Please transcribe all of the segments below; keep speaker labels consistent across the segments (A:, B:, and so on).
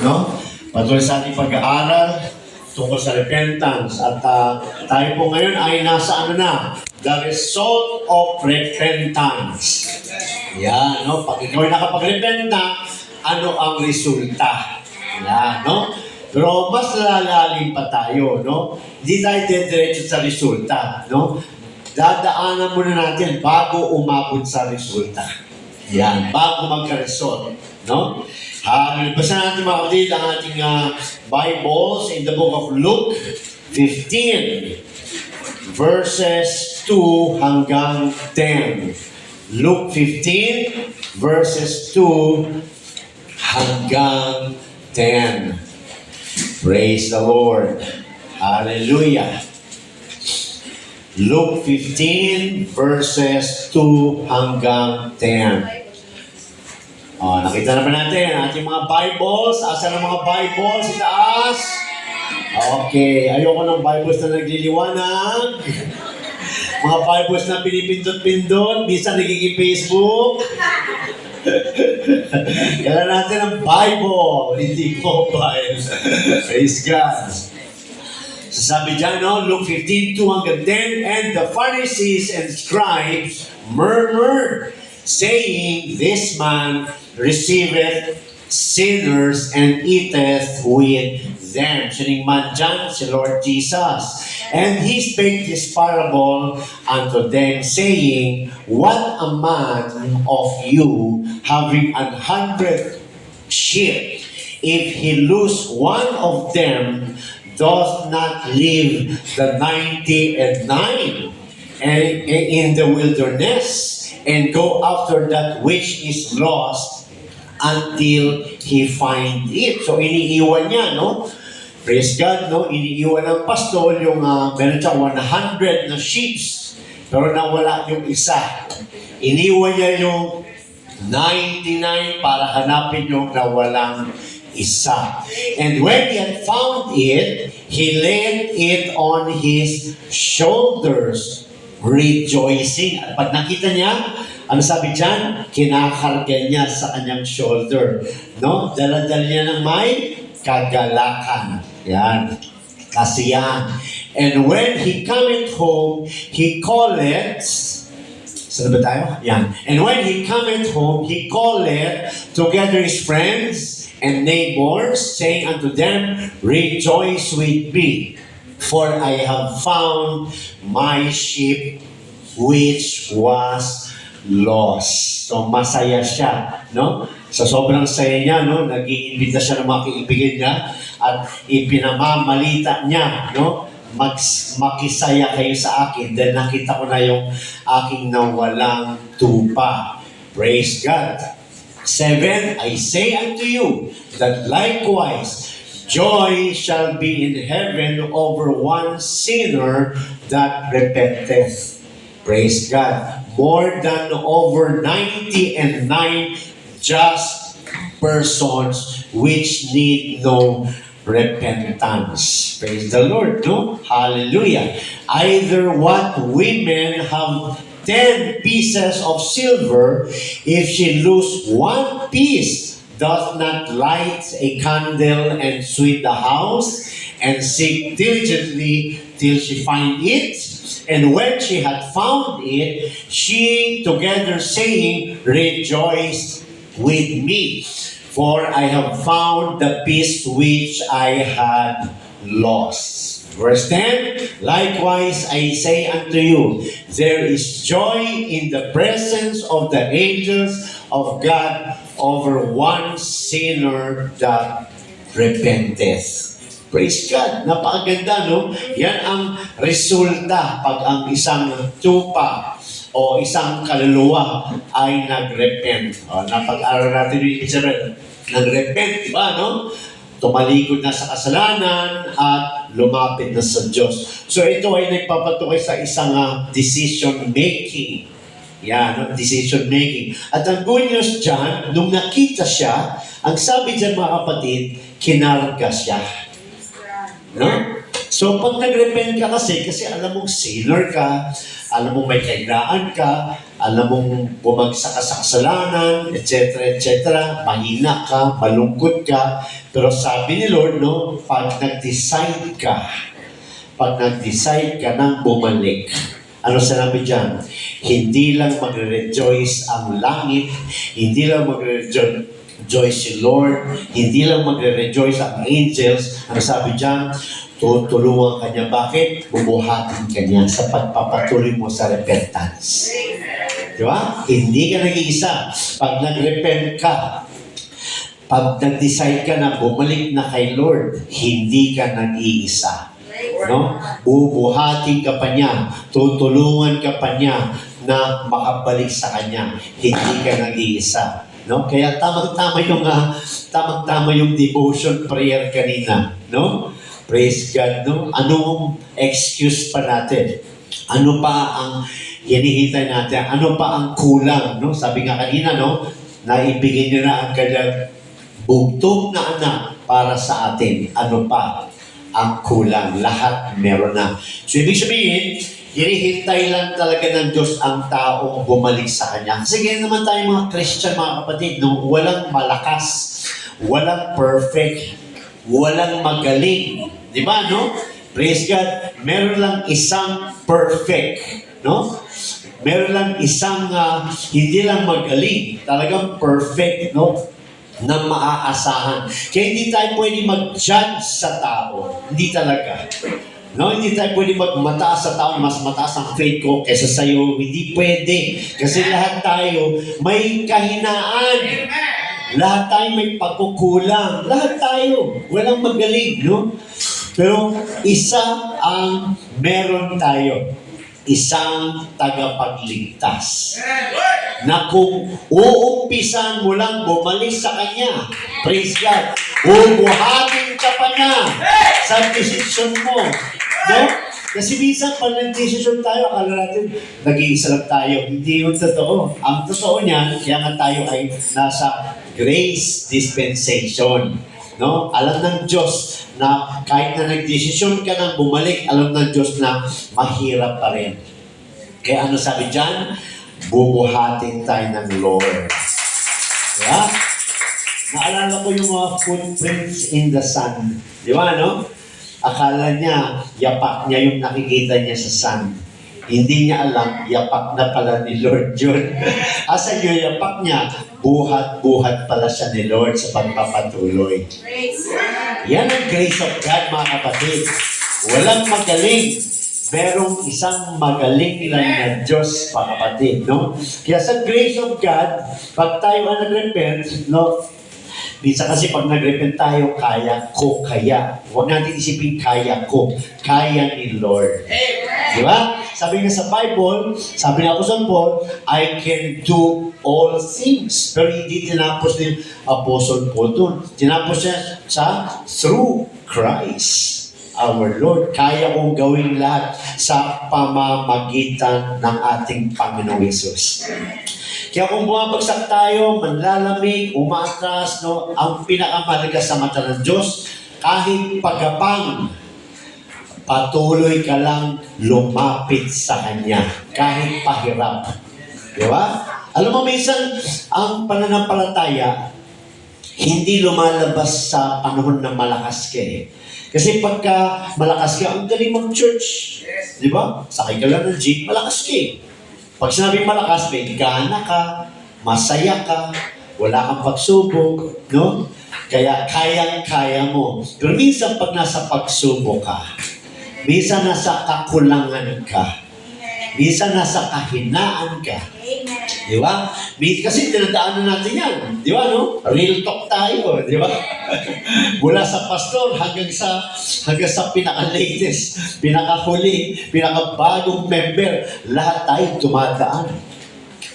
A: No? Patuloy sa ating pag-aaral tungkol sa repentance. At tayo po ngayon ay nasa ano na? The result of repentance. Yan, no? Pag ikaw ay nakapag-repent na, ano ang resulta? Yan, no? Pero mas lalalim pa tayo, no? Hindi tayo diretso sa resulta, no? Dadaanan muna natin bago umabot sa resulta. Yan, bago magka-result, no? Basa natin mga kapatid ang ating Bibles in the book of Luke 15, verses 2 hanggang 10. Luke 15, verses 2 hanggang 10. Praise the Lord. Hallelujah. Luke 15, verses 2 hanggang 10. Nakita na ba natin ang ating mga Bibles? Asan ang mga Bibles? Itaas? Okay. Ayoko ng Bibles na nagliliwanag. Mga Bibles na pinipindot-pindot. Minsan nagiging Facebook. Kailan natin ang Bible. Hindi mobile. Praise God. Sabi dyan, no? Luke 15, 2 hanggang 10. And the Pharisees and scribes murmured, saying, This man receiveth sinners and eateth with them. Sining man dyan, si Lord Jesus. And he spake this parable unto them, saying, What a man of you, having 100 sheep, if he lose one of them, doth not leave the 99 in the wilderness, and go after that which is lost until he find it. So, iniiwan niya, no? Praise God, no? Iniiwan ng pastor yung meron siyang 100 na sheep, pero nawala yung isa. Iniwan niya yung 99 para hanapin yung nawalang isa. And when he had found it, he laid it on his shoulders, rejoicing. At pag nakita niya, ano sabi dyan? Kinakarga niya sa kanyang shoulder. No? Dala-dala niya ng may kagalakan. Yan. Kasiyahan. And when he cometh home, he calleth, saan ba tayo? Yan. And when he cometh home, he calleth together his friends and neighbors, saying unto them, Rejoice with me, for I have found my sheep which was lost. So, masaya siya, no? Sa sobrang saya niya, no? Nag-iimbita siya ng mga kaibigan niya at ipinamamalita niya, no? Makisaya kayo sa akin dahil nakita ko na yung aking nawalang tupa. Praise God. 7, I say unto you that likewise joy shall be in heaven over one sinner that repenteth. Praise God. More than over 99 just persons which need no repentance. Praise the Lord, no? Hallelujah. Either what women have 10 pieces of silver, if she lose one piece, doth not light a candle and sweep the house, and seek diligently till she find it. And when she had found it, she together saying, Rejoice with me, for I have found the piece which I had lost. Verse 10, Likewise I say unto you, there is joy in the presence of the angels of God over one sinner that repenteth. Praise God. Napakaganda, no? Yan ang resulta pag ang isang tupa o isang kaluluwa ay nagrepent. Napag-aral natin yung ibig sabihin, nagrepent, di ba, no? Tumalikod na sa kasalanan at lumapit na sa Diyos. So ito ay nagpapatukay sa isang decision making. Yan, no? Decision making. At ang good news dyan, nung nakita siya, ang sabi dyan mga kapatid, kinarga siya. No? So pag nag-repent ka kasi alam mong sinner ka, alam mong may kailangan ka, alam mong bumagsak ka sa kasalanan, etc., etc., mahina ka, malungkot ka, pero sabi ni Lord, no, pag nag-decide ka nang bumalik, ano sinabi dyan? Hindi lang magre-rejoice ang langit, hindi lang magre-rejoice si Lord, hindi lang magre-rejoice ang angels. Ano sabi dyan? Tutulungan ka niya. Bakit? Bubuhatin ka niya sa pagpapatuloy mo sa repentance. Di ba? Hindi ka nag-iisa. Pag nag-repent ka, pag nag-decide ka na bumalik na kay Lord, hindi ka nag-iisa. No? Bubuhatin ka pa niya, tutulungan ka pa niya na makabalik sa kanya. Hindi ka nag-iisa. No? Kaya tamang-tama yung devotion prayer kanina, no? Praise God, no? Anong excuse pa natin? Ano pa ang hinihintay natin? Ano pa ang kulang, no? Sabi nga kanina, no? Naibigay niyo na ang kanyang bugtong na anak para sa atin. Ano pa ang kulang? Lahat meron na. So, ibig sabihin, hinihintay lang talaga ng Diyos ang taong bumalik sa Kanya. Kasi ganyan naman tayo mga Christian, mga kapatid, no? Walang malakas, walang perfect, walang magaling. Di ba, no? Praise God. Meron lang isang perfect, no? Meron lang isang hindi lang magaling, talagang perfect, no? Na maaasahan. Kaya hindi tayo pwede mag-judge sa tao. Hindi talaga. No, hindi tayo pwede magmataas sa tao, mas mataas ang faith ko kaysa sa'yo. Hindi pwede. Kasi lahat tayo may kahinaan. Lahat tayo may pagkukulang. Lahat tayo. Walang magaling, no? Pero isa ang meron tayo. Isang tagapagligtas. Na kung uumpisan mo lang bumalik sa Kanya, praise God, bubuhatin ka pa niya sa desisyon mo. No? Kasi minsan, pag nag-desisyon tayo, akala natin, nag-iisa lang tayo. Hindi yun totoo. Ang totoo niyan, kaya nga tayo ay nasa grace dispensation. No? Alam ng Diyos na kahit na nag-desisyon ka nang bumalik, alam ng Diyos na mahirap pa rin. Kaya ano sabi dyan? Bubuhatin tayo ng Lord. Diba? Naalala ko yung mga footprints in the sun. Di ba, no? Akala niya, yapak niya yung nakikita niya sa sun. Hindi niya alam, yapak na pala ni Lord yun. Asa yung yapak niya, buhat-buhat pala siya ni Lord sa pagpapatuloy. Yan ang grace of God, mga kapatid. Walang magaling. Merong isang magaling lang na Diyos, mga kapatid, no? Kaya sa grace of God, pag tayo ang nag-repent, no? Minsan kasi pag nag-repent tayo, kaya ko, kaya. Huwag natin isipin kaya ko. Kaya ni Lord. Di ba? Sabi nga sa Bible, sabi ni Apostle Paul, I can do all things. Pero hindi tinapos ni Apostle Paul dun. Tinapos niya sa through Christ. Our Lord, kaya kong gawin lahat sa pamamagitan ng ating Panginoong Yesus. Kaya kung bumabagsak tayo, manlalamig, umatras, no, ang pinakamahalaga sa mata ng Diyos, kahit pagapang, patuloy ka lang lumapit sa Kanya, kahit pahirap. Di ba? Alam mo, minsan, ang pananampalataya, hindi lumalabas sa panahon na malakas ka eh. Kasi pagka malakas ka, ang galing mag-church. Di ba? Sakay ka lang ng jeep, malakas ka eh. Pag sinabing malakas, may gana ka, masaya ka, wala kang pagsubok, no? Kaya kayang-kaya mo. Pero minsan pag nasa pagsubok ka, minsan nasa kakulangan ka, minsan nasa kahinaan ka. Di ba? Kasi tinadaanan natin yan. Di ba, no? Real talk tayo, di ba? Mula sa pastor hanggang sa pinaka-latest, pinaka-huli, pinaka-bagong member, lahat tayo dumadaan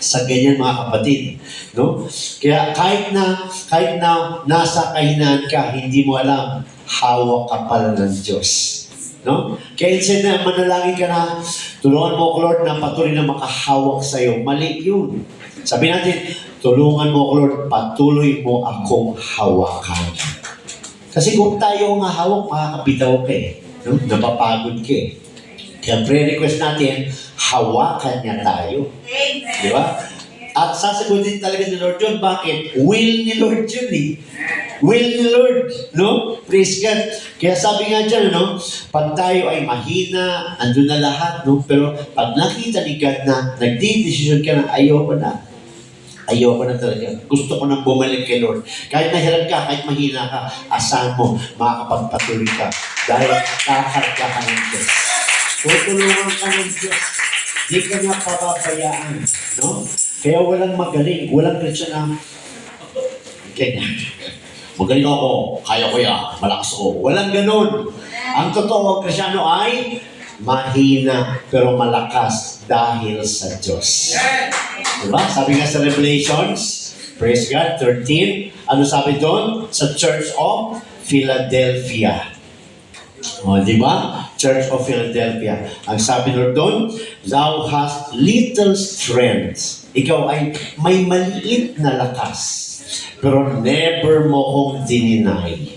A: sa ganyan, mga kapatid. No? Kaya kahit na nasa kahinaan ka, hindi mo alam, hawak ka pala ng Diyos. No? Kaya instead na manalangin ka na, tulungan mo ako, Lord, na patuloy na makahawak sa iyo. Mali yun. Sabi natin, tulungan mo ako, Lord, patuloy mo akong hawakan. Kasi kung tayo ang hawak, makakabitaw ka eh. No? Napapagod ka eh. Kaya prayer request natin, hawakan niya tayo. Di ba? At sasagutin talaga ni Lord yun. Bakit? Will ni Lord yun eh. Will ni Lord. No? Praise God. Kaya sabi nga dyan, no? Pag tayo ay mahina, andun na lahat, no? Pero pag nakita ni God na nagdi-decision ka na ayoko na. Ayoko na talaga. Gusto ko nang bumalik kay Lord. Kahit nahirap ka, kahit mahina ka, asahan mo, makakapagpatuloy ka. Dahil kakarga ka ng Diyos. Tutulungan ka ng Diyos. Di ka niya pababayaan. No? Kaya walang magaling. Walang Christian na, ganyan. Magaling ako. Kaya ko yan. Malakas ako. Walang ganun. Ang totoo, ang Krisyano ay mahina pero malakas dahil sa Diyos. Diba? Sabi nga sa Revelations, praise God, 13, ano sabi doon? Sa Church of Philadelphia. O, diba? Church of Philadelphia. Ang sabi doon, thou hast little strength. Ikaw ay may maliit na lakas. Pero never mo kong dininay.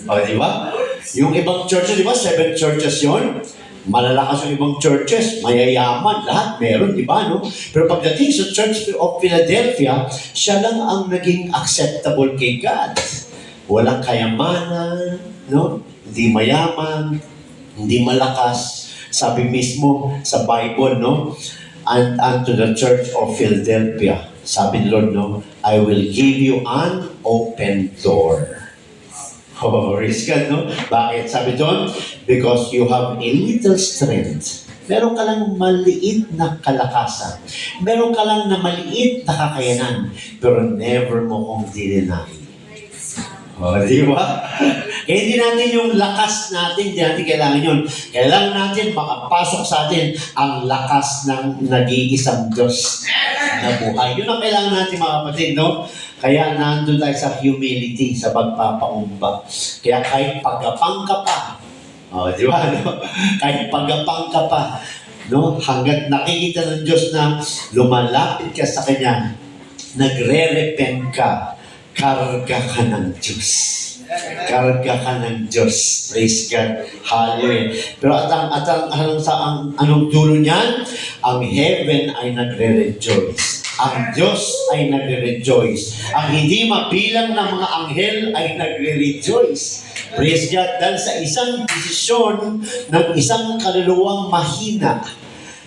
A: O, diba? Yung ibang churches, diba? 7 churches yon. Malalakas yung ibang churches, mayayaman, lahat meron, di ba, no? Pero pagdating sa Church of Philadelphia, siya lang ang naging acceptable kay God. Walang kayamanan, no? Hindi mayaman, hindi malakas. Sabi mismo sa Bible, no? And unto the Church of Philadelphia, sabi ni Lord, no? I will give you an open door. Oh, praise God, no? Bakit? Sabi doon, because you have a little strength. Meron ka lang maliit na kalakasan. Meron ka lang na maliit na kakayanan. Pero never mo kong dininay. Oh, di ba? Kaya hindi natin yung lakas natin, hindi natin kailangan yun. Kailangan natin makapasok sa atin ang lakas ng nag-iisang Diyos na buhay. Yun ang kailangan natin, mga kapatid, no? Kaya nandun tayo sa humility, sa pagpapaumba. Kaya kahit pagkapang ka pa, oh, di ba, no? Kahit pagkapang ka pa, no? Hanggat nakikita ng Diyos na lumalapit ka sa Kanya, nagre-repent ka, karga ka ng Diyos. Karga ka ng Diyos. Praise God. Hallelujah. Pero anong dulo niyan? Ang heaven ay nagre-rejoice. Ang Diyos ay nagre-rejoice. Ang hindi mabilang na mga anghel ay nagre-rejoice. Praise God. Dahil sa isang desisyon ng isang kaluluwang mahina,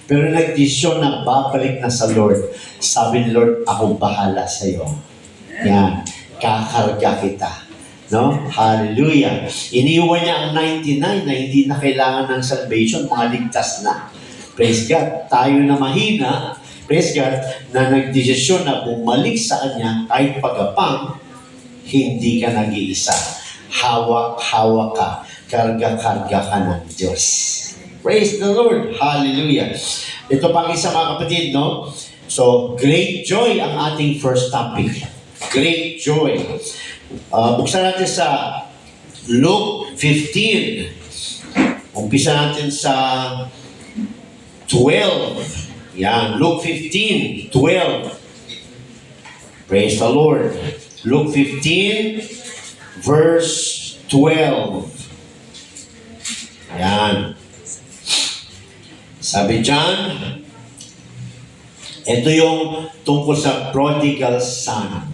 A: pero nagdesisyon na babalik na sa Lord. Sabi ni Lord, ako bahala sa iyo. Yan. Kakarga kita. No? Hallelujah. Iniwan niya ang 99 na hindi na kailangan ng salvation, mga ligtas na. Praise God. Tayo na mahina, praise God, na nagdesisyon na bumalik sa Kanya kahit pagapang, hindi ka nag-iisa. Hawak-hawak ka. Karga-karga ka ng Diyos. Praise the Lord. Hallelujah. Ito pang isa, mga kapatid, no? So, great joy ang ating first topic. Great joy. Buksan natin sa Luke 15. Umpisa natin sa 12. Yan, Luke 15, 12. Praise the Lord. Luke 15, verse 12. Yan. Sabi dyan, ito yung tungkol sa prodigal son.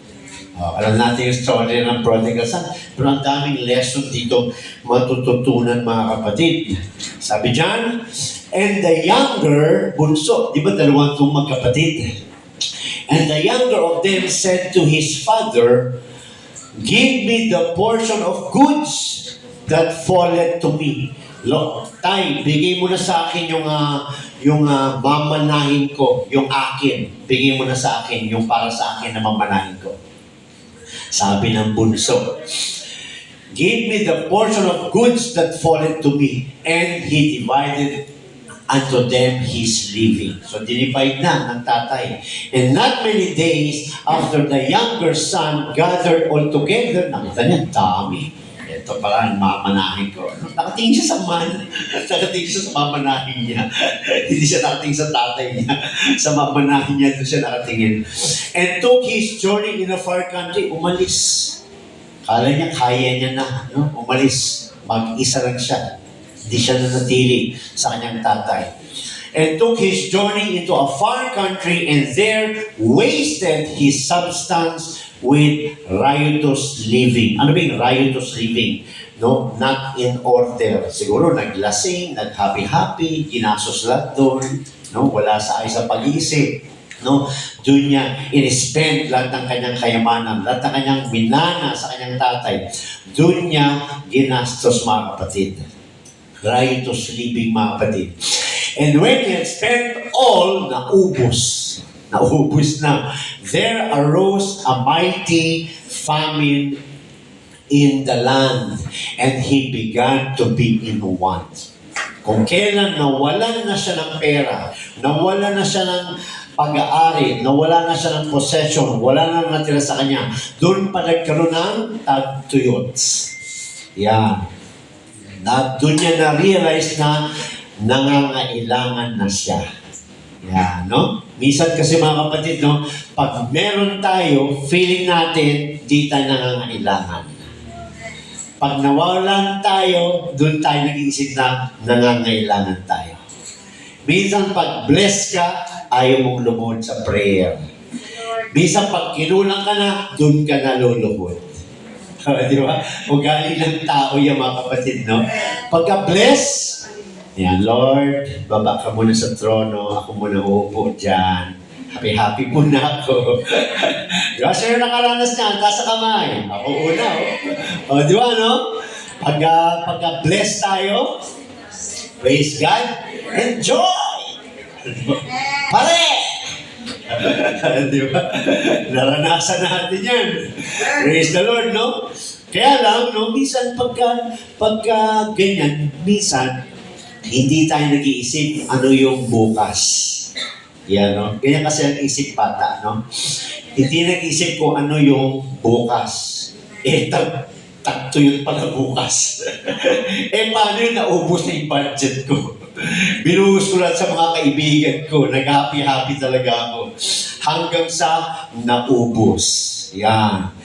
A: Alam natin yung story ng prodigal son, pero ang daming lesson dito matututunan, mga kapatid. Sabi dyan, and the younger, bunso, di ba dalawang itong magkapatid? And the younger of them said to his father, give me the portion of goods that falleth to me. Tay, bigay mo na sa akin yung mamanahin ko, yung akin. Bigay mo na sa akin yung para sa akin na mamanahin ko. Sabi ng bunso, give me the portion of goods that falleth to me. And he divided unto them his living. So, dinivide na ng tatay. And not many days after the younger son gathered all together, nakita niya, dami. Ito pala, mamanahin ko. Nakatingin siya sa nakatingin siya sa mamanahin niya. Hindi siya nakatingin sa tatay niya. Sa mamanahin niya, doon siya nakatingin. And took his journey in a far country, umalis. Kala niya, kaya niya na. No? Umalis. Mag-isa lang siya. Di siya nanatili sa kanyang tatay. And took his journey into a far country and there wasted his substance with riotous living. Ano ba yung riotous living? No, not in order. Siguro naglasing, nag-happy-happy, ginastos lahat doon, no, wala sa ayos sa pag-iisip. No, doon niya in-spend lahat ng kanyang kayamanan, lahat ng kanyang minana sa kanyang tatay. Doon niya ginastos, mga kapatid. Riotous living, mga kapatid. And when he had spent all, naubos na. There arose a mighty famine in the land, and he began to be in want. Kung kailan nawalan na siya ng pera, nawalan na siya ng pag-aari, nawala na siya ng possession, wala na natira sa kanya, doon pa nagkaroon ng tagtuyot. Yan. Doon niya na-realize na nangangailangan na siya. Yan, no? Minsan kasi mga kapatid, no, pag meron tayo, feeling natin, di tayo nangangailangan. Pag nawalan tayo, doon tayo nag-iisip na nangangailangan tayo. Minsan pag bless ka, ayaw mong lumuhod sa prayer. Minsan pag kinulang ka na, doon ka naluluhod. Di ba? Ugali ng tao yung mga kapatid, no? Pagka-bless, yan, Lord, baba ka muna sa trono, ako muna uupo dyan. Happy-happy muna ako. Di ba? Sir, nakaranas niya, taas sa kamay. Ako una, oh. O, di ba, no? Pagka-bless tayo, praise God, enjoy! Pare! Di ba? Naranasan natin yan. Praise the Lord, no? Kaya lang, no, minsan pagka ganyan, minsan, hindi tayo nag-iisip ano yung bukas. Yan, no? Ganyan kasi ang isip bata, no? Hindi nag-iisip kung ano yung bukas. Takto yun pala bukas. Paano yun naubos na yung budget ko? Binuhos ko lang sa mga kaibigan ko. Nag-happy-happy talaga ako. Hanggang sa naubos. Yan.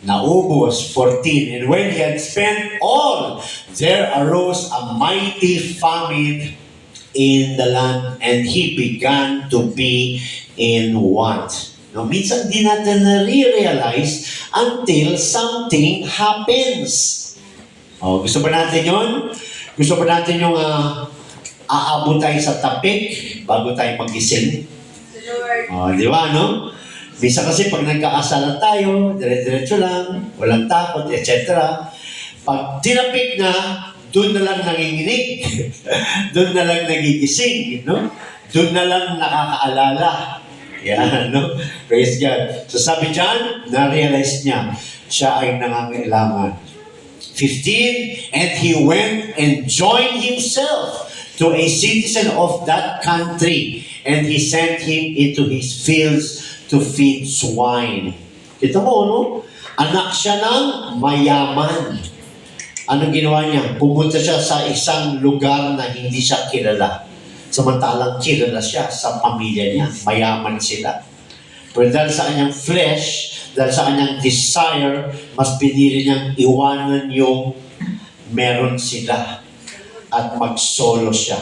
A: Naubos, 14. And when he had spent all, there arose a mighty famine in the land, and he began to be in want. No, minsan di natin na-realize until something happens. Oh, gusto ba natin yun? Gusto ba natin yung aabot tayo sa tapik bago tayo magising? Oh, di ba, no? Bisa kasi pag nagkaasala tayo, dire-diretso lang, walang takot, etc. Pag tinapik na, doon na lang nanginginig. Doon na lang nagigising, no? Doon na lang nakakaalala. Yan, no? Praise God. So sabi dyan, na-realize niya, siya ay nangangailangan. 15, and he went and joined himself to a citizen of that country, and he sent him into his fields to feed swine. Kita mo, no? Anak siya ng mayaman. Anong ginawa niya? Pumunta siya sa isang lugar na hindi siya kilala. Samantalang kilala siya sa pamilya niya. Mayaman sila. Pero dahil sa kanyang flesh, dahil sa kanyang desire, mas pinili niyang iwanan yung meron sila at mag-solo siya.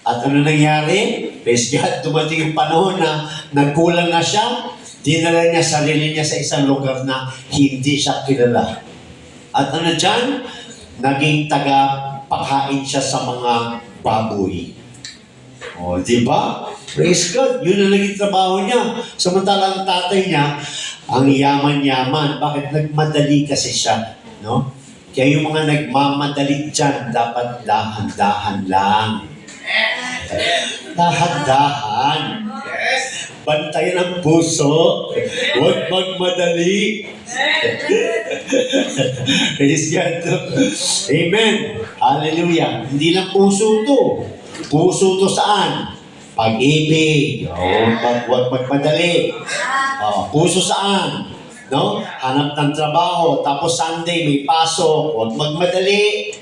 A: At ano nangyari? Praise God, dumating yung panahon na nagkulang na siya, dinala niya sarili niya sa isang lugar na hindi siya kilala. At ano dyan? Naging taga-pakain siya sa mga baboy. O, di ba? Praise God, yun ang naging trabaho niya. Samantalang tatay niya, ang yaman-yaman. Bakit? Nagmadali kasi siya, no? Kaya yung mga nagmamadali dyan, dapat dahan-dahan lang. Dahan-dahan. Bantayan ang puso. Huwag magmadali. Praise God. Amen. Hallelujah. Hindi lang puso to. Puso to saan? Pag-ibig. Huwag magmadali. Puso saan? No? Hanap ng trabaho. Tapos Sunday may pasok. Huwag magmadali.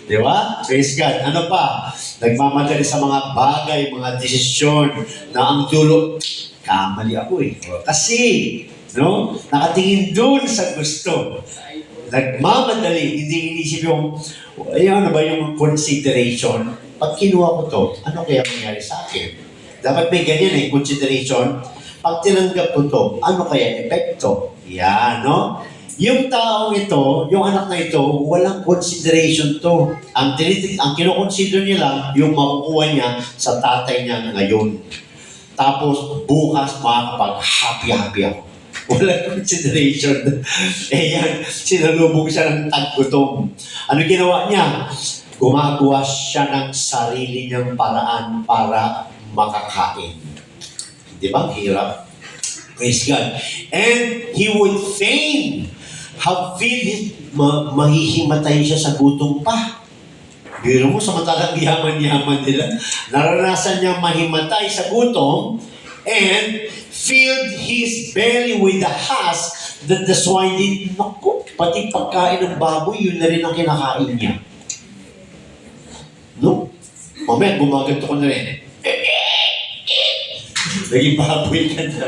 A: Di ba? Praise God. Ano pa? Nagmamadali sa mga bagay, mga desisyon na ang dulo, kamali ako eh. Kasi, no? Nakatingin dun sa gusto. nagmamadali, hindi inisip yung, ano ba yung consideration? Pag kinuha ko to, ano kaya mangyari sa akin? Dapat may ganyan consideration. Pag tinanggap ko to, ano kaya epekto? Yan, no? Yung taong ito, yung anak na ito, walang consideration to. Ang kinoconsider niya lang, yung makukuha niya sa tatay niya ngayon. Tapos, bukas makakapag-happy-happy ako. Walang consideration. Yan, sinalubog siya ng taggutom. Ano ginawa niya? Gumagawa siya ng sarili niyang paraan para makakain. Di ba? Hirap. Praise God. And he would fain have filled mahihimatay siya sa gutom pa. Biro mo, samantalang yaman-yaman nila. Naranasan niya mahimatay sa gutom and filled his belly with the husk that the swine did. Naku, pati pagkain ng baboy, yun na rin ang kinakain niya. No? Mamaya, gumaganto ko na rin. Naging baboy ka na.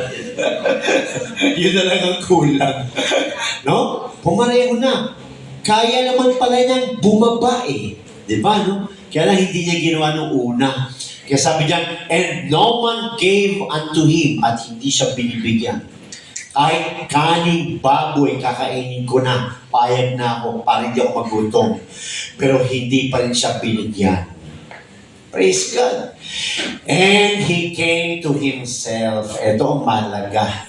A: Yun na lang ang kulang. No? Pumareho na. Kaya naman pala niyang bumaba Di ba, no? Kaya lang hindi niya ginawa nung una. Kaya sabi niya, and no man gave unto him, at hindi siya binibigyan. Kahit kaning baboy, kakainin ko na, payag na ako, para hindi ako magutom. Pero hindi pa rin siya binigyan. Praise God. And he came to himself. Ito ang malaga.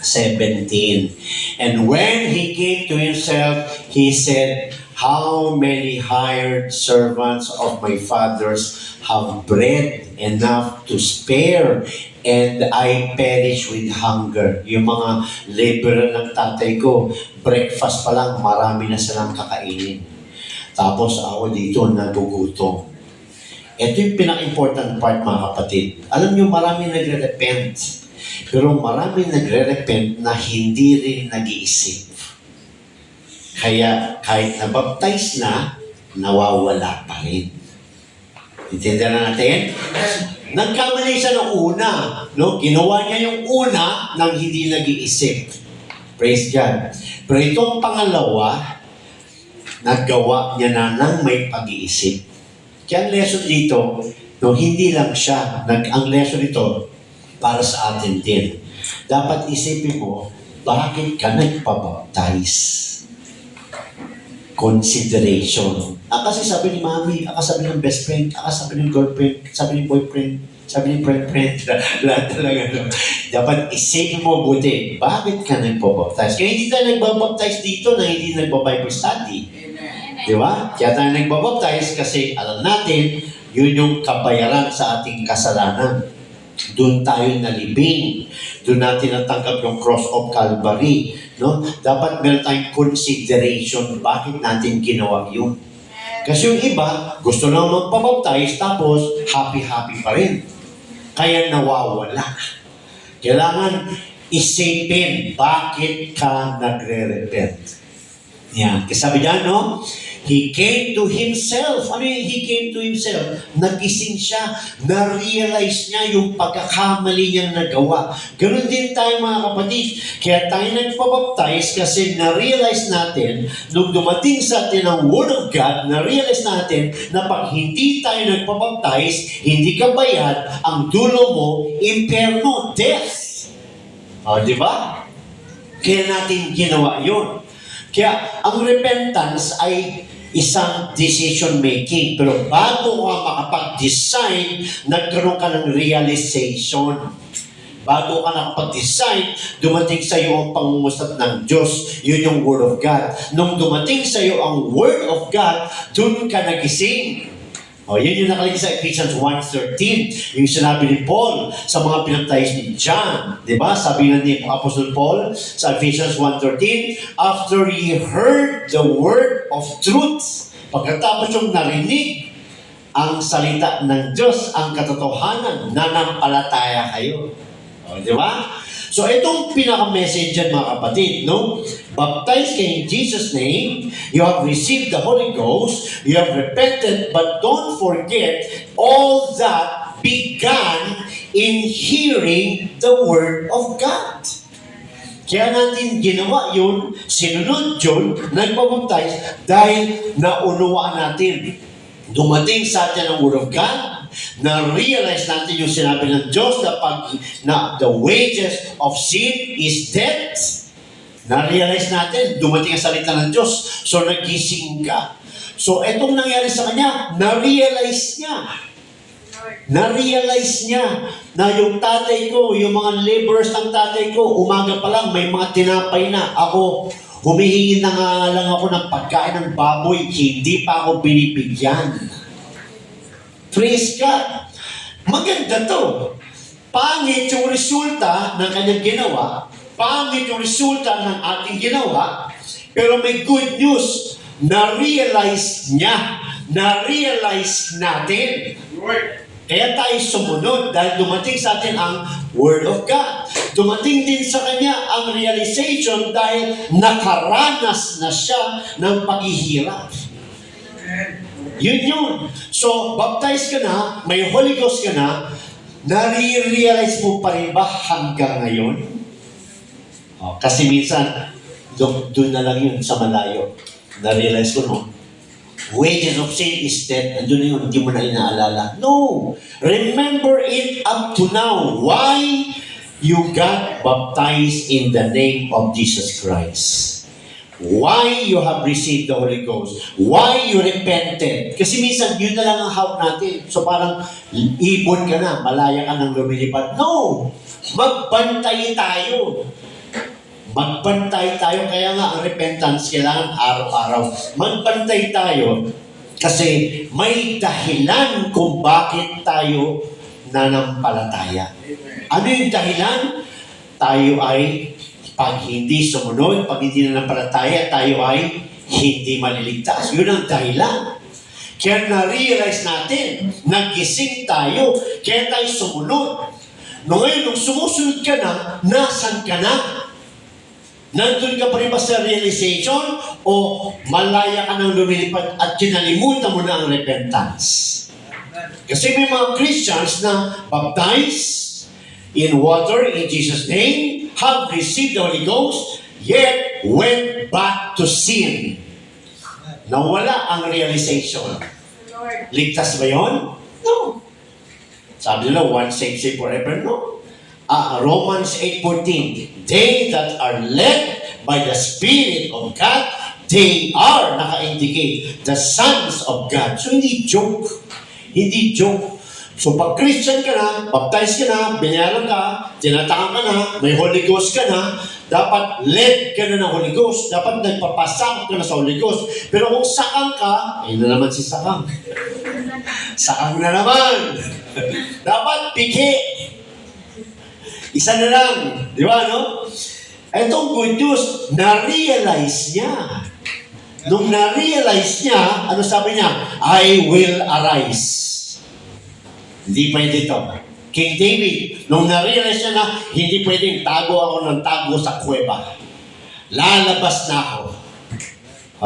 A: 17. And when he came to himself, he said, how many hired servants of my father's have bread enough to spare, and I perish with hunger. Yung mga laborer ng tatay ko, breakfast pa lang, marami na silang kakainin. Tapos ako dito, nagugutom. Ito yung pinaka-important part, mga kapatid. Alam nyo, marami nagre-repent. Pero marami nagre-repent na hindi rin nag-iisip. Kaya kahit nabaptize na, nawawala pa rin. Intindihan na natin? Nagkamali siya ng una. No? Ginawa niya yung una nang hindi nag-iisip. Praise God. Pero itong pangalawa, nagawa niya na ng may pag-iisip. Kaya ang lesson dito, no, hindi lang siya. Ang lesson dito, para sa atin din. Dapat isipin mo, bakit ka nagpabaptize? Consideration. Kasi sabi ni mami, sabi ng best friend, sabi ng girlfriend, sabi ng boyfriend, sabi ng friend, lahat talaga. No? Dapat isipin mo buti, bakit ka nagpabaptize? Kaya hindi tayo nagbabaptize dito na hindi nagbabible study. Di ba? Kaya tayo nagbabaptize kasi alam natin, yun yung kabayaran sa ating kasalanan. Doon tayo nalibing. Doon natin natanggap yung cross of Calvary. No? Dapat meron tayong consideration bakit natin ginawa yun. Kasi yung iba, gusto lang magpabaptize tapos happy-happy pa rin. Kaya nawawala. Kailangan isipin bakit ka nagre-repent. Yan. Kasi sabi niya, no? He came to himself. Ano yung he came to himself? Nagising siya. Na-realize niya yung pagkakamali niyang nagawa. Ganun din tayo, mga kapatid. Kaya tayo nagpabaptize kasi na-realize natin, nung dumating sa atin ang Word of God, na-realize natin na pag hindi tayo nagpabaptize, hindi ka bayad, ang dulo mo, imperno, death. Di ba? Kaya natin ginawa yun. Kaya ang repentance ay isang decision making. Pero bago ka makapag-decide, nagkaroon ka ng realization. Bago ka nakapag-decide, dumating sa iyo ang pangungusap ng Diyos. Yun yung Word of God. Nung dumating sa iyo ang Word of God, dun ka nagising. Yun yung nakalagay sa Ephesians 1:13. Yung sinabi ni Paul sa mga pinagtayos ni John. Diba? Sabi na ni Apostle Paul sa Ephesians 1:13, after ye heard the word of truth, pagkatapos yung narinig ang salita ng Diyos, ang katotohanan, nanampalataya kayo. Diba? So, itong pinaka-message dyan, mga kapatid, no? Baptized kayo in Jesus' name, you have received the Holy Ghost, you have repented, but don't forget all that began in hearing the Word of God. Kaya natin ginawa yun, sinunod yun, nagpabaptize dahil naunawaan natin. Dumating sa atin ang Word of God, na-realize natin yung sinabi ng Diyos na the wages of sin is death. Na-realize natin, dumating ang salita ng Diyos, so nagising ka. So, etong nangyari sa kanya, na-realize niya. Na-realize niya na yung tatay ko, yung mga laborers ng tatay ko, umaga pa lang, may mga tinapay na. Ako, humihingi na nga lang ako ng pagkain ng baboy, hindi pa ako binibigyan. Praise God. Maganda to. Pangit yung resulta ng kanyang ginawa, pangit yung resulta ng ating ginawa, pero may good news. Na-realize niya, na-realize natin. Kaya tayo sumunod dahil dumating sa atin ang Word of God. Dumating din sa kanya ang realization dahil nakaranas na siya ng paghihirap. Yun. So, baptize ka na, may Holy Ghost ka na, nare-realize mo pa rin ba hanggang ngayon? Kasi minsan, doon na lang yun sa malayo. Na-realize ko, no? Wages of sin is death. Andun na yun, hindi mo na inaalala. No! Remember it up to now. Why you got baptized in the name of Jesus Christ? Why you have received the Holy Ghost? Why you repented? Kasi minsan, yun na lang ang help natin. So parang, ibon ka na, malaya ka nang lumilipad. No! Magbantay tayo. Magbantay tayo, kaya nga ang repentance kailangan araw-araw. Magbantay tayo kasi may dahilan kung bakit tayo nanampalataya. Ano yung dahilan? Tayo ay pag hindi sumunod, pag hindi nanampalataya, tayo ay hindi maliligtas. Yun ang dahilan. Kaya na-realize natin, nagising tayo, kaya tayo sumunod. Ngayon, nung sumusunod ka na, nasan ka na? Nandun ka pa rin ba sa realization o malaya ka nang lumilipad at kinalimutan mo na ang repentance? Kasi may mga Christians na baptized in water in Jesus' name, have received the Holy Ghost, yet went back to sin. Nawala ang realization. Ligtas ba yun? No. Sabi nila, once saved forever? No. Romans 8:14, they that are led by the Spirit of God, they are, naka-indicate, the sons of God. So, hindi joke. Hindi joke. So, pag Christian ka na, baptized ka na, binayaran ka, tinatangan ka na, may Holy Ghost ka na, dapat led ka na ng Holy Ghost. Dapat nagpapasakot ka na sa Holy Ghost. Pero kung sakang ka, ayun na naman si sakang. Sakang na naman. Dapat piki. Isa na lang. Di ba, no? Itong good news, na-realize niya. Nung na-realize niya, ano sabi niya? I will arise. Hindi pwede ito. King David, nung na-realize niya na hindi pwedeng tago ako ng tago sa kuweba. Lalabas na ako.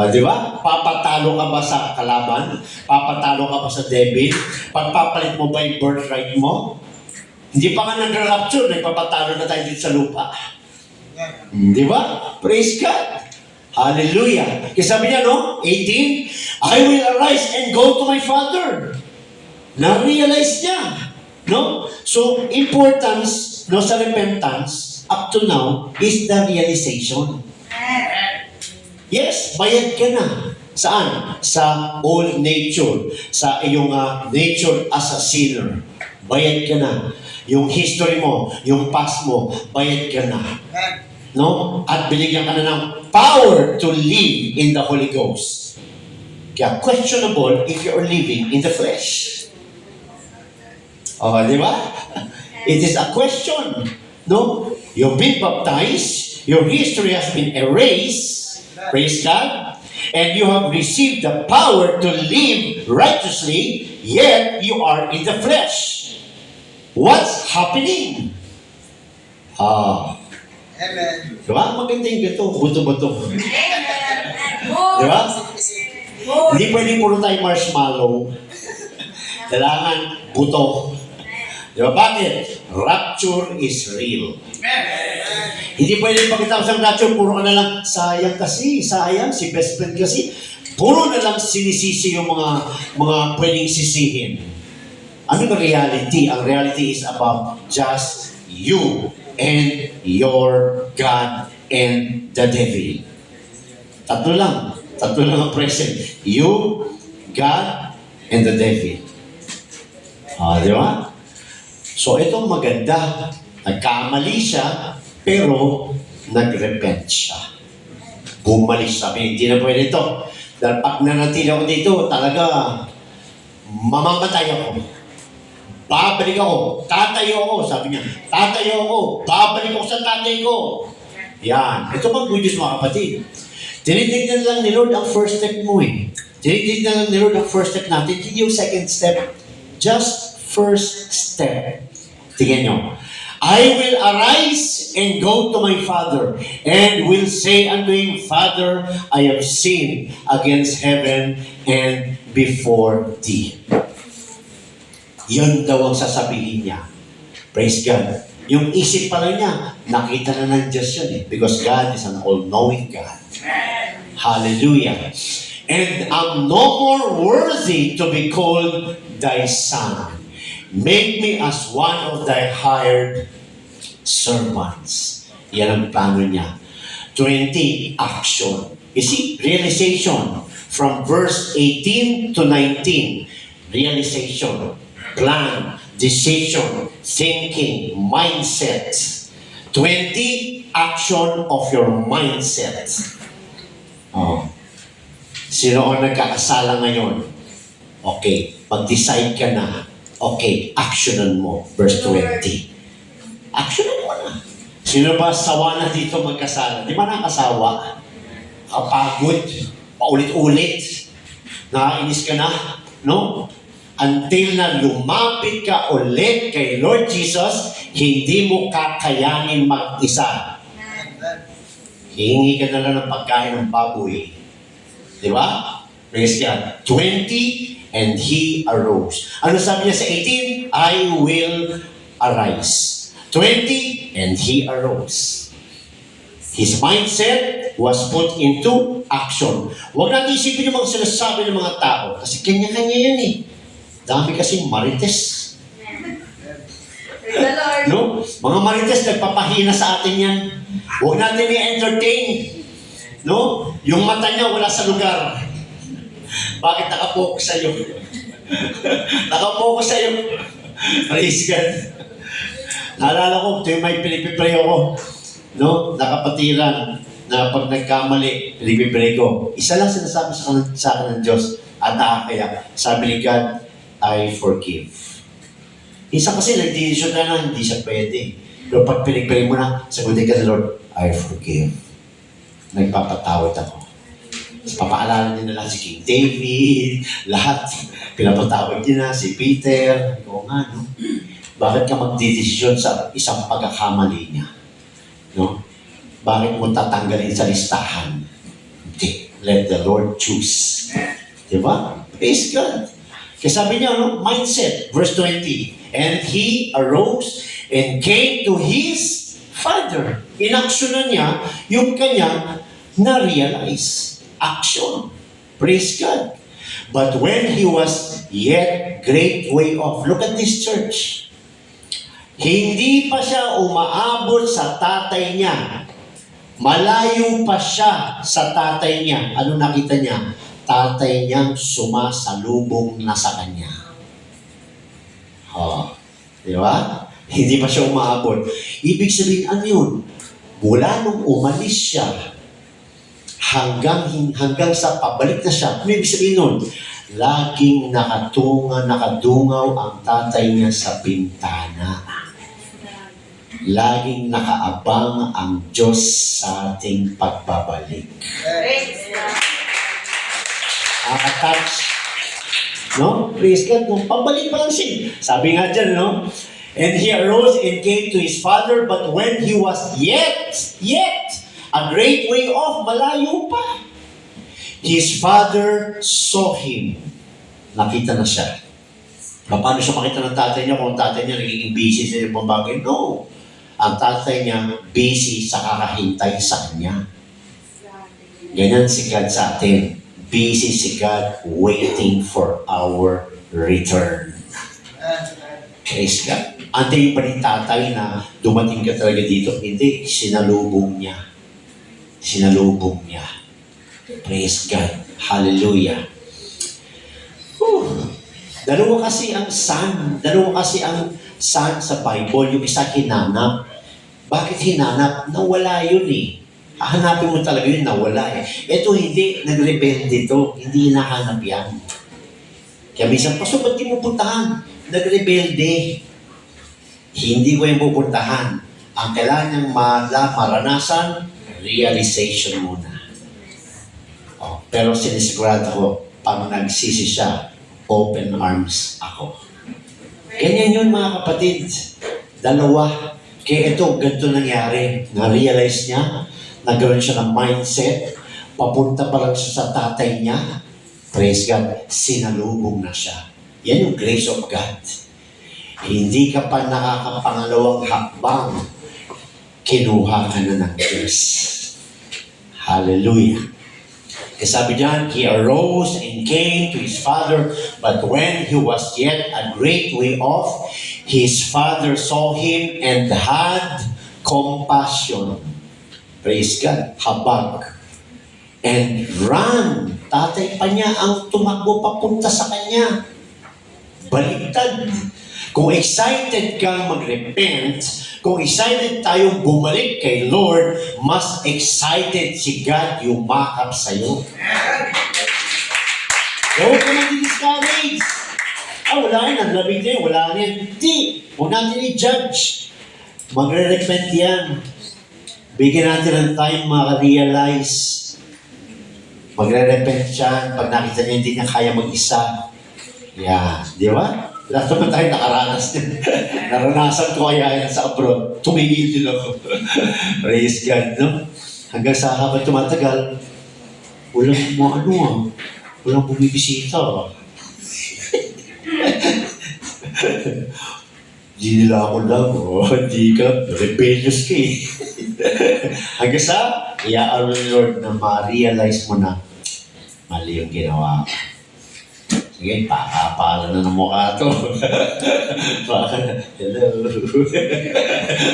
A: Di ba? Papatalo ka ba sa kalaban? Papatalo ka ba sa devil? Pagpapalit mo ba yung birthright mo? Hindi pa nga nag-rapture, nagpapatalo na tayo dito sa lupa. Di ba? Praise God. Hallelujah. Kasi sabi niya, no? 18, I will arise and go to my Father. Na-realize niya. No? So, importance no, sa repentance up to now is the realization. Yes, bayad ka na. Saan? Sa old nature. Sa iyong nature as a sinner. Bayad ka na. Yung history mo, yung past mo, bayad ka na. No? At binigyan ka na ng power to live in the Holy Ghost. Kaya questionable if you are living in the flesh. Di ba? It is a question. No? You've been baptized, your history has been erased, praise God, and you have received the power to live righteously, yet you are in the flesh. What's happening?
B: Amen.
A: Diba? Maganda yung gato. Buto-buto. Diba? Hindi pwede puro tayo marshmallow. Kailangan buto. Diba? Bakit? Rapture is real. Hindi pwede pagkatapos ng graduation, puro ka na lang, sayang, si best friend kasi. Puro na lang sinisisi yung mga pwedeng sisihin. Ano yung reality? Ang reality is about just you and your God and the devil. Tatlo lang ang present. You, God, and the devil. Di ba? So, itong maganda. Nagkamali siya, pero nag-repent siya. Bumalik sabi, hindi na pwede ito. Dahil pag nanatili ako dito, talaga, mamamatay ako. Babalik ako. Tatayo ako. Sabi niya, tatayo ako. Babalik ako sa tatay ko. Yan. Ito bang good news, mga kapatid? Tinitignan lang ni Lord ang first step mo eh. Tinitignan lang ni Lord ang first step natin. Hindi yung second step. Just first step. Tingnan nyo. I will arise and go to my father and will say unto him, Father, I have sinned against heaven and before thee. Yun daw ang sasabihin niya. Praise God. Yung isip pala niya, nakita na ng Diyos yun eh. Because God is an all-knowing God. Hallelujah. And I'm no more worthy to be called thy son. Make me as one of thy hired servants. Yan ang plano niya. 20, action. You see, realization. From verse 18 to 19. Realization. Plan. Decision. Thinking. Mindset. 20, action of your mindset. Oh. Sino ang nagkakasala ngayon? Okay, mag-decide ka na. Okay, actionan mo. Verse 20. Actionan mo na. Sino ba sawa na dito magkasala? Di ba nakasawa? Kapagod? Paulit-ulit? Nakainis ka na? No? Until na lumapit ka ulit kay Lord Jesus, hindi mo kakayanin mag-isa. Hihingi ka na lang ng pagkain ng baboy. Di ba? Praise God. 20, and he arose. Ano sabi niya sa 18? I will arise. 20, and he arose. His mindset was put into action. Huwag natin isipin yung mga sinasabi ng mga tao. Kasi kanya-kanya yan eh. Dami kasing marites. No? Mga marites, nagpapahina sa atin yan. Huwag natin i-entertain. No? Yung mata niya wala sa lugar. Bakit nakapokus sa'yo? Nakapokus sa'yo. Praise God. Naalala ko, ito yung may pinipipray ako. No? Nakapatiran na pag nagkamali, pinipipray ko. Isa lang sinasabi sa akin ng Diyos at nakakaya. Sabi ni God, I forgive. Isa kasi nagdidesisyon na hindi siya pwede. Pero pag pinipray mo na, sagutin ka ng Lord, I forgive. Nagpapatawad ako. Papaalala niya na lang si King David, lahat. Pinapatawad niya na si Peter. Ikaw nga, no? Bakit ka magdidesisyon sa isang pagkakamali niya? No? Bakit mo tatanggalin sa listahan? Hindi. Let the Lord choose. Diba? Praise God. Kaya sabi niya, no? Mindset. Verse 20. And he arose and came to his father. Inaksyonan niya yung kanya na-realize. Action. Praise God. But when he was yet great way off, look at this church. Hindi pa siya umaabot sa tatay niya. Malayo pa siya sa tatay niya. Ano nakita niya? Tatay niyang sumasalubong na sa kanya. Di ba? Hindi pa siya umaabot. Ibig sabihin, ano yun? Mula nung umalis siya, hanggang sa pabalik na siya, ano ibig sabihin nun? Laging nakadungaw ang tatay niya sa bintana. Laging nakaabang ang Diyos sa ating pagbabalik. Nakatouch. No? Praise God. No? Pabalik pa lang siya. Sabi nga dyan, no? And he arose and came to his father, but when he was yet, a great way off, malayo pa. His father saw him. Nakita na siya. Paano siya makita ng tatay niya kung tatay niya nagiging busy sa ibang bagay? No. Ang tatay niya, busy sa kakahintay sa kanya. Ganyan si God sa atin. Busy si God waiting for our return. Praise God. Antayin pa rin tatay na dumating ka talaga dito. Hindi, sinalubong niya. Sinalubong niya. Praise God. Hallelujah. Dalawa kasi ang son sa Bible. Yung isa hinanap. Bakit hinanap? Nawala yun eh. Hahanapin mo talaga yun, nawala eh. Ito hindi, nagrebelde to. Hindi hinahanap yan. Kaya minsan, Pastor, ba't di mo puntahan? Nagrebelde. Hindi ko yung pupuntahan. Ang kailangan niyang maranasan, realization muna. Pero sinisigurado ko, pag nagsisi siya, open arms ako. Ganyan yun mga kapatid. Dalawa. Kaya ito, ganito nangyari. Na-realize niya, nagkaroon siya ng mindset, papunta pa lang siya sa tatay niya. Praise God, sinalubong na siya. Yan yung grace of God. Hindi ka pa nakakapangalawang hakbang, kinuha ka na ng Diyos. Hallelujah. Kasi sabi diyan, he arose and came to his father, but when he was yet a great way off, his father saw him and had compassion. Praise God. Habag. And ran. Tatay pa niya ang tumakbo papunta sa kanya. Baliktad. Kung excited kang mag-repent, kung excited tayong bumalik kay Lord, mas excited si God yumakap sa'yo. Kaya huwag ka nag-discourage. Wala yan. Ang labig na yun. Wala yan. Hindi. Huwag natin i-judge. Magre-repent yan. Bigyan natin ng time maka-realize. Magre-repent siya. Pag nakita niya, hindi niya kaya mag-isa. Yeah. Di ba? Lahat naman tayo nakaranas din. Naranasan ko kaya yan sa abroad. Tumigil din ako. Praise God, no? Hanggang sa habang tumatagal, walang bumibisita. Di nila ako lang, hindi ka, rebellious ka eh. Hanggang sa, i-aaral ni Lord na ma-realize mo na mali yung ginawa. Sige, pakapala na ng mukha to. Hello.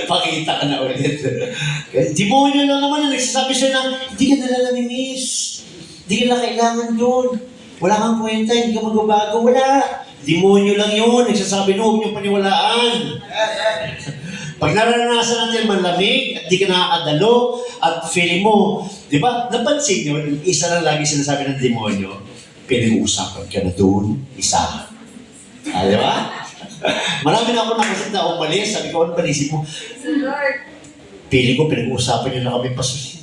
A: Pakita ka na ulit. Demonyo lang naman na nagsasabi siya na, hindi ka nalalaminis. Hindi ka na kailangan doon. Wala kang kwenta, hindi ka magbabago. Wala. Demonyo lang yun. Nagsasabi na, huwag niyong paniwalaan. Pag naranasan natin malamig at di ka nakakadalo at feeling mo, di ba, napansin nyo, isa lang lagi sinasabi ng demonyo, pinag-uusapan ka na doon, isa. Di ba? Marami na ako nakasit na umalis, sabi ko, ano ba nisip mo? Pili ko, pinag-uusapan nyo na kami pasulit.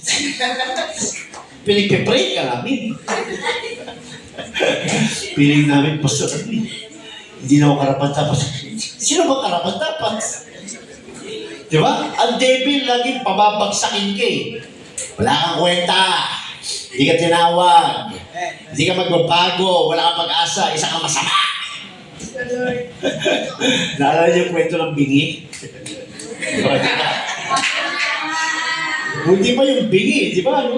A: Pinag-pray ka namin. Piling namin pasulit. Hindi na ako karapat-dapat. Sino ba karapat-dapat? Di ba? Ang devil laging pababagsakin ka eh. Wala kang kwenta. Hindi ka tinawag. Hindi ka magbabago. Wala kang pag-asa. Isa kang masama. Naalala niyo yung kwento ng bingi? Hindi pa yung bingi. Di ba?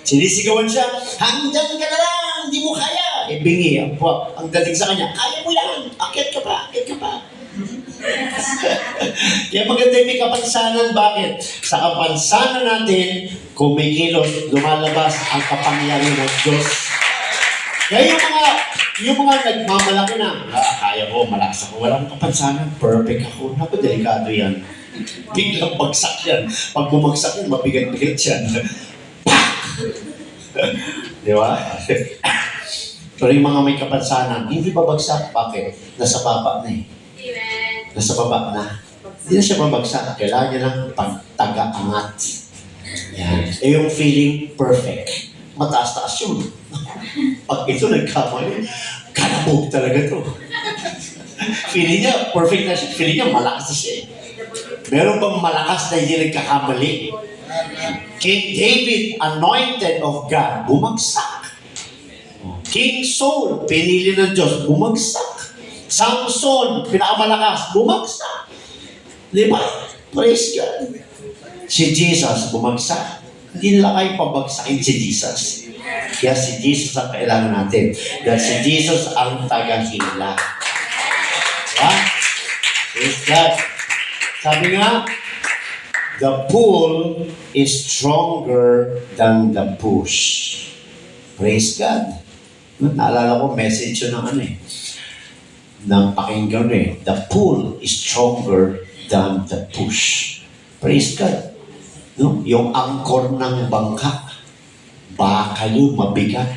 A: Sinisigawan siya, hanggang ka na lang, hindi mo kaya. Eh, bingi, ang dating sa kanya, kaya mo yan, akit ka pa. Kaya maganda yung may kapansanan. Bakit? Sa kapansanan natin, kumikilos, lumalabas ang kapangyarihan ng Diyos. Kaya yung mga nagmamalaki na, kaya ko, malakas ako, walang kapansanan, perfect ako, delikado yan. Biglang bagsak yan. Pag bumagsak yan, mabigat-bigat yan. Di ba? Pero yung mga may kapansanan, hindi babagsak. Bakit? Nasa baba na eh. Nasa baba na. Hindi na siya babagsak. Kailangan niya lang pagtaga-angat. Yan. Eh yung feeling perfect. Mataas-taas yun. Pag ito nagkamali, kanabog talaga to. Feeling niya, perfect na siya. Feeling niya, malakas na siya eh. Meron bang malakas na hindi nagkakamali? King David, anointed of God, bumagsak. King Saul, pinili ng Diyos, bumagsak. Samson, pinakamalakas, bumagsak. Di ba? Praise God. Si Jesus bumagsak. Hindi nila kayo pabagsakin si Jesus. Kaya si Jesus ang kailangan natin. Dahil si Jesus ang tagahila. Diba? Praise God. Sabi nga, the pull is stronger than the push. Praise God. Naalala ko, message yun ng pakinggan The pull is stronger than the push. Praise God. No? Yung angkor ng bangka, baka yun, mabigat.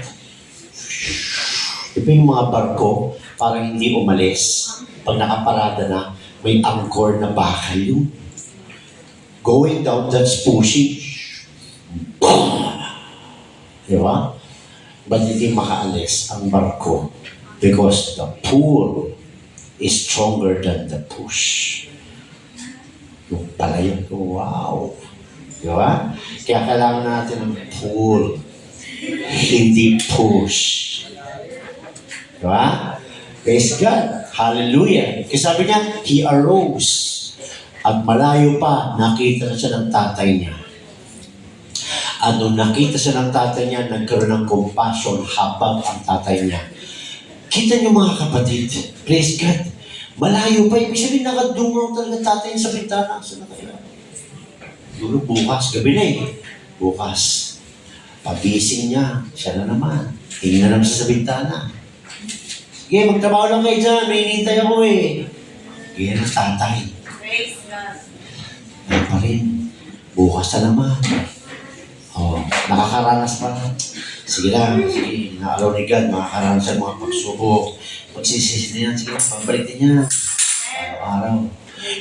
A: Diba yung mga barko, parang hindi umalis. Pag nakaparada na, may angkor na bakal yun. Going down, that's pushing. Diba? Ba't hindi makaalis ang barko? Because the pull is stronger than the push. Yung palayan ko, wow. Diba? Kaya kailangan natin ng pull, hindi push. Diba? Praise God. Hallelujah. Kasi sabi niya, He arose. At malayo pa, nakita na siya ng tatay niya. At nung nakita siya ng tatay niya, nagkaroon ng compassion habang ang tatay niya. Kita niyo mga kapatid, praise God. Malayo pa, ibig sabihin nakadungaw talaga tatay niya sa bintana. Saan na kaya? Bukas, gabi na Bukas. Pagising niya, siya na naman. Tingin na naman siya sa bintana. Sige, magtrabaho lang kayo dyan. May hinihintay ako Sige na, tatay.
B: Praise God.
A: Ay pa rin. Bukas na naman. Nakakaranas pa. Sige lang, sige. Naalaw ni God, makakaranas sa mga pagsubok. Pagsisisi niya, sige, pabalik din niya. Araw-araw.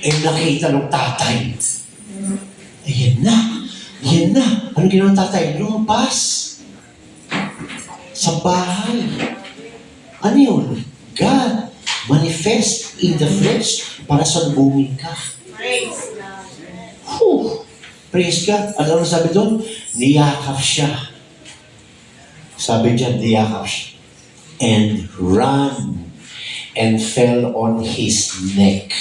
A: Nakita ng tatay. Ayan na. Ano ginawa ng tatay? Lumabas. Sa bahay. Ano yun? God manifest in the flesh para salubungin ka.
B: Praise God.
A: Praise God. Alam mo sabi doon? Niyakap siya. Sabi dyan, niyakap siya. And ran and fell on his neck.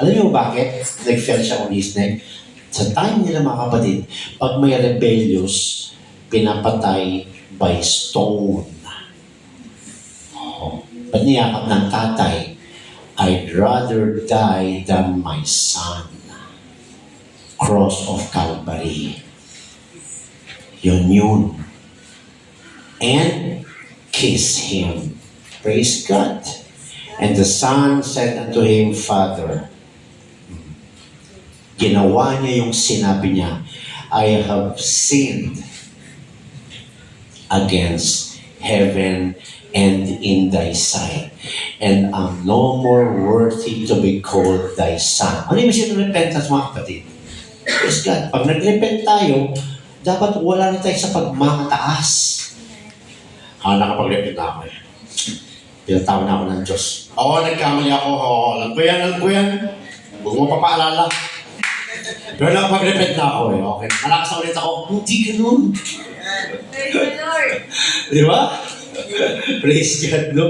A: Alam niyo bakit nag-fell siya on his neck? Sa time nila mga kapatid, pag may rebellious, pinapatay by stone. Pag niyakap ng tatay, I'd rather die than my son. Cross of Calvary. Yun. And kiss him. Praise God. And the son said unto him, Father, ginawa niya yung sinabi niya, I have sinned against heaven and in thy sight, and am no more worthy to be called thy son. Ano yung mission ng repentance, mga kapatid? Praise God. Pag nag-repent tayo, dapat wala na tayo sa pagmamataas. Nakapag-repent na ako Pinatawag na ako ng Diyos. Nagkamali ako. Alam ko yan. Huwag mo papaalala. Pero nakapag-repent na ako Okay. Malakas na ulit ako. Hindi ganun.
B: Praise the Lord.
A: Di ba? Praise God, no?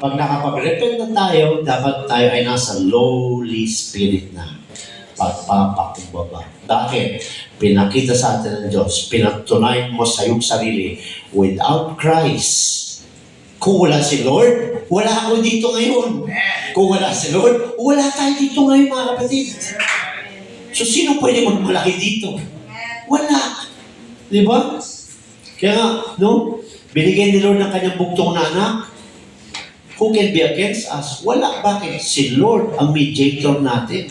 A: Pag nakapag-repent na tayo, dapat tayo ay nasa lowly spirit na. Pagpapakumbaba. Bakit? Pinakita sa atin ng Diyos, pinatunayan mo sa iyong sarili, without Christ, kung wala si Lord, wala ako dito ngayon. Kung wala si Lord, wala tayo dito ngayon, mga kapatid. So, sino pwede magmalaki dito? Wala. Di ba? Kaya nga, no? Binigyan ni Lord ng kanyang bugtong na anak. Who can be against us? Wala. Bakit? Si Lord ang mediator natin.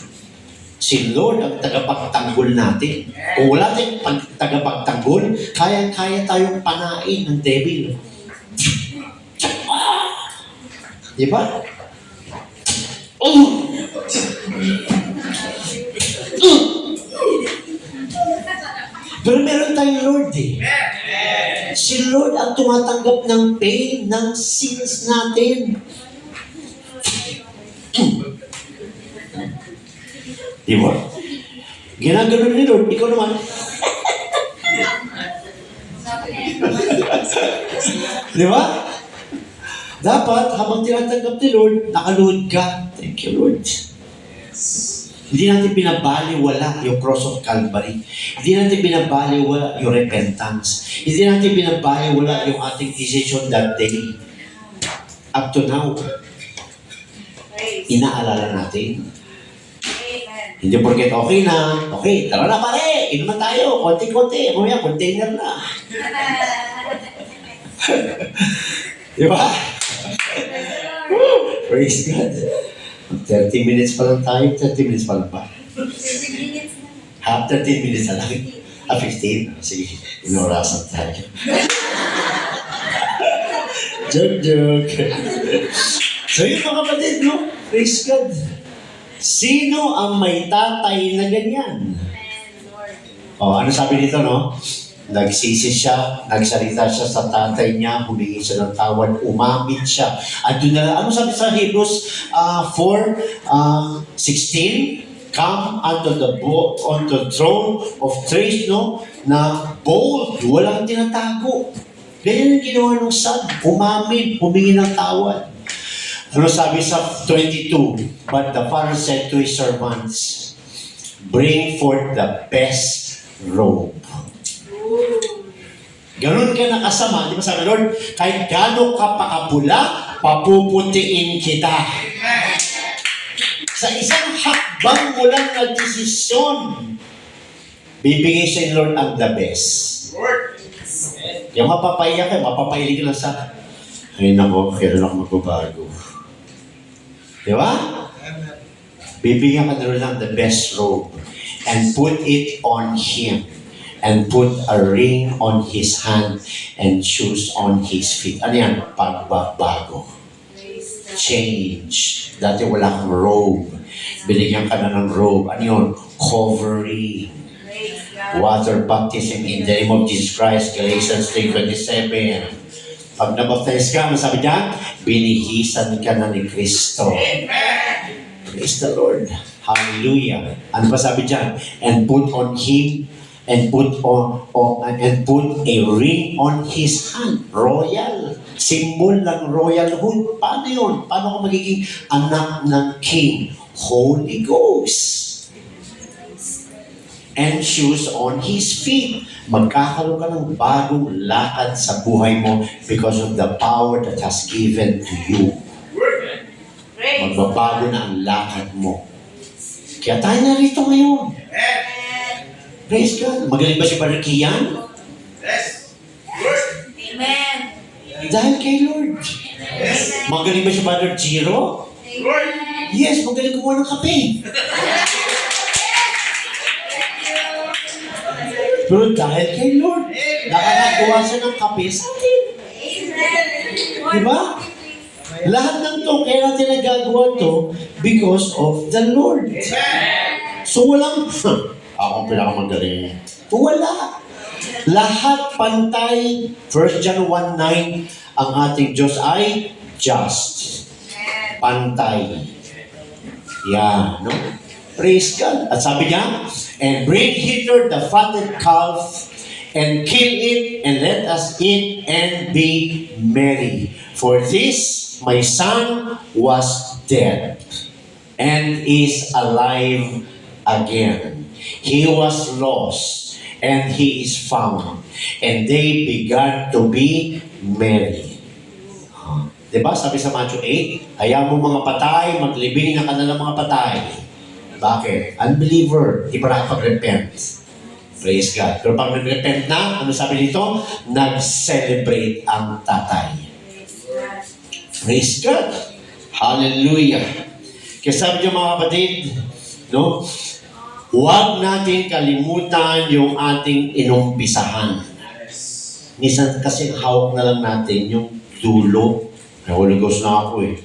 A: Si Lord ang tagapagtanggol natin. Kung wala tayong tagapagtanggol, kaya-kaya tayong panain ng devil. Di ba? Pero meron tayong Lord Si Lord ang tumatanggap ng pain, ng sins natin. Di ba? Ginagano ni Lord, ikaw naman. Di ba? Dapat, habang tinatanggap ni Lord, nakaluhod ka. Thank you, Lord. Hindi natin binabaliwala yung cross of Calvary. Hindi natin binabaliwala yung repentance. Hindi natin binabaliwala yung ating decision that day. Up to now,
B: Praise.
A: inaalala natin.
B: Amen.
A: Hindi porket okay na, okay, tara na pare, inuman tayo, konti-konti, mamaya container na. Di ba? Woo! Praise God. 30 minutes pa lang tayo, 30 minutes pa lang ba?
B: 15 minutes na.
A: Half 30 minutes na lang. 15? Sige, inorasan tayo. Joke. So yun mga kapatid, no? Praise God. Sino ang may tatay na ganyan?
B: Amen, Lord.
A: Ano sabi dito, no? Nagsisi siya, nagsalita siya sa tatay niya, humingi siya ng tawad, umamit siya. At doon na, ano sabi sa Hebrews 4:16? Come unto the throne of grace, no? Na bold, walang tinatago. Ganyan ang ginawa ng son, umamit, humingi ng tawad. Ano sabi sa 22? But the father said to his servants, bring forth the best robe. Ganun ka nakasama, di ba sabi Lord, kahit gano'n ka pakapula, papuputiin kita. Sa isang hakbang mo lang na desisyon, bibigay sa Lord ang the best. Yung mapapaiyak ka, mapapailig ka lang sa, ay nako, kailan ako magbabago. Di ba? Bibigyan ka na lang the best robe and put it on him and put a ring on his hand and shoes on his feet. Ano yan? Pagbabago.
B: Praise God.
A: Change. Dati wala kang robe. Binigyan ka na ng robe. Ano yun? Covering.
B: Praise God.
A: Water baptism in the name of Jesus Christ. Galatians 3:27. Pag nabaptize ka, masabi diyan, binihisan ka na ni Kristo. Praise the Lord. Hallelujah. Ano pa sabi diyan? And put on him and put a ring on his hand. Royal. Symbol ng royalhood. Paano yun? Paano ka magiging anak ng King? Holy Ghost. And shoes on his feet. Magkakaroon ka ng bagong lakad sa buhay mo because of the power that has given to you.
B: Praise
A: Magbabago na ang lakad mo. Kaya tayo narito ngayon.
B: Amen.
A: Praise God. Magaling ba si Brother Kian?
B: Amen.
A: Dahil kay Lord.
B: Amen.
A: Magaling ba si Brother Jiro?
B: Amen.
A: Yes, magaling gumawa ng kape. Pero dahil kay Lord, nakakagawa siya ng kape sa atin.
B: Amen.
A: Diba? Lahat ng to, kaya natin nagagawa to because of the Lord. So walang, akong pinakamagaling. Wala. Lahat pantay. 1 John 1:9, ang ating Diyos ay just. Pantay. Yan, no? Praise God. At sabi niya, and bring hither the fatted calf, and kill it, and let us eat and be merry. For this my son was dead, and is alive again. He was lost, and he is found. And they began to be merry. Diba? Sabi sa Matthew 8, ayaw mo mga patay, maglibing ng kanilang mga patay. Bakit? Unbeliever, di pa nakapag-repent. Praise God. Pero pag nag-repent na, ano sabi dito? Nag-celebrate ang tatay. Praise God. Hallelujah. Kaya sabi niyo mga kapatid, no? Huwag natin kalimutan yung ating inumpisahan. Minsan kasi hawak na lang natin yung dulo. May Holy Ghost na ako eh.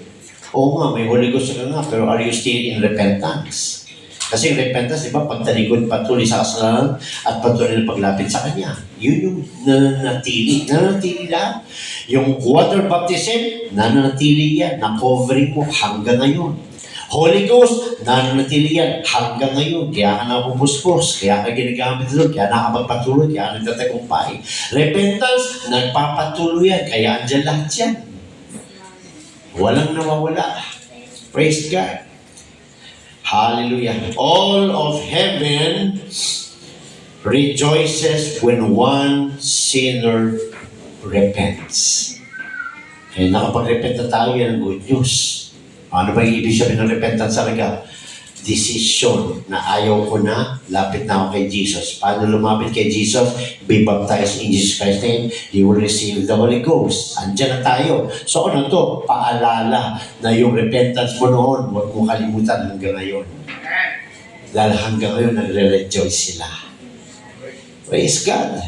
A: Oo nga, may Holy Ghost ka nga, pero are you still in repentance? Kasi yung repentance, di ba, pagtalikod patuloy sa kasalanan at patuloy na paglapit sa Kanya. Yun yung nananatili. Nananatili lang. Yung water baptism, nananatili yan. Na-covering mo hanggang ngayon. Holy Ghost, nananatili yan hanggang ngayon. Kaya ka napupuspos, kaya ka ginagamit doon, kaya nakapagpatuloy, kaya nagtatagumpay. Repentance, nagpapatuloy yan, kaya andyan lahat yan. Walang nawawala. Praise God. Hallelujah. All of heaven rejoices when one sinner repents. Eh, nakapag-repent na tayo, yan ang good news. Ano ba yung ibig sabihin ng repentance talaga? Decision na ayaw ko na, lapit na ako kay Jesus. Paano lumapit kay Jesus? Be baptized in Jesus Christ's name, you will receive the Holy Ghost. Andiyan na tayo. So ano to? Paalala na yung repentance mo noon, huwag mo kalimutan hanggang ngayon. Dahil hanggang ngayon, nagre-rejoice sila. Praise God.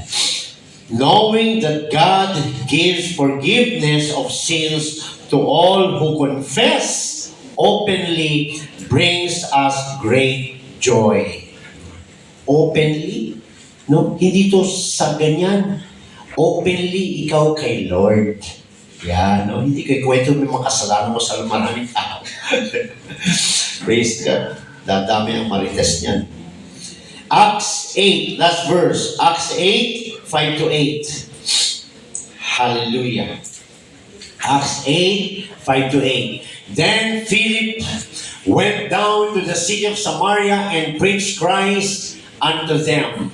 A: Knowing that God gives forgiveness of sins to all who confess openly brings us great joy. Openly? No? Hindi to sa ganyan. Openly, ikaw kay Lord. Yan, no? Hindi kayo kwento may mga kasalanan mo sa maraming tao. Praise God. Dadami ang marites niyan. Acts 8, last verse. Acts 8, 5 to 8. Hallelujah. Acts 8, 5 to 8. Then Philip went down to the city of Samaria and preached Christ unto them.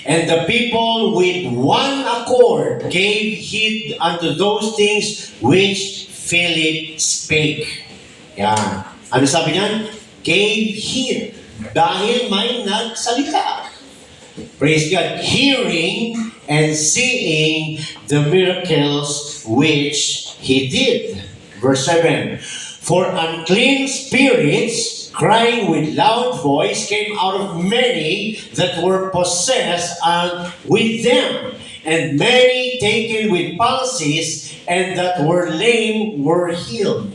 A: And the people with one accord gave heed unto those things which Philip spake. Yan. Ano sabi niyan? Gave heed. Dahil may nagsalita. Praise God. Hearing and seeing the miracles which He did. Verse 7. For unclean spirits, crying with loud voice, came out of many that were possessed, and with them, and many taken with palsies, and that were lame were healed.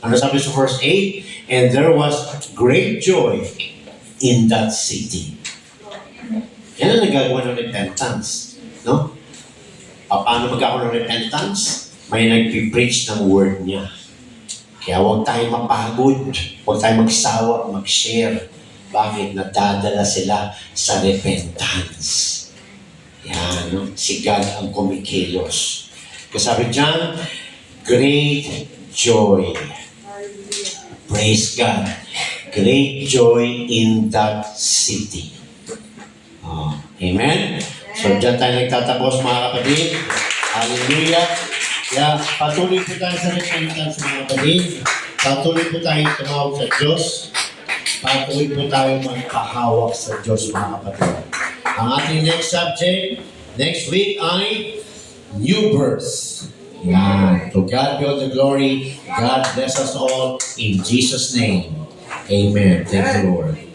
A: Ano sabi sa verse 8? And there was great joy in that city. Yan ang nagagawa ng repentance. No? Paano magkakaroon ng repentance? May nagpipreach ng word niya. Kaya huwag tayo mapagod. Huwag tayo magsawa, mag-share. Bakit? Nadadala sila sa repentance. Yan, no? Si God ang kumikilos. Kasi sabi dyan, great joy. Praise God. Great joy in that city. Oh, amen? So, dyan tayo nagtatapos, mga kapatid. Hallelujah. Kaya, patuloy po tayo sa repentance, mga kapatid. Patuloy po tayo tumawag sa Diyos. Patuloy po tayo magpahawak sa Diyos, mga kapatid. Ang ating next subject, next week ay new birth. Yan. To God be all the glory. God bless us all in Jesus' name. Amen. Thank you, Lord.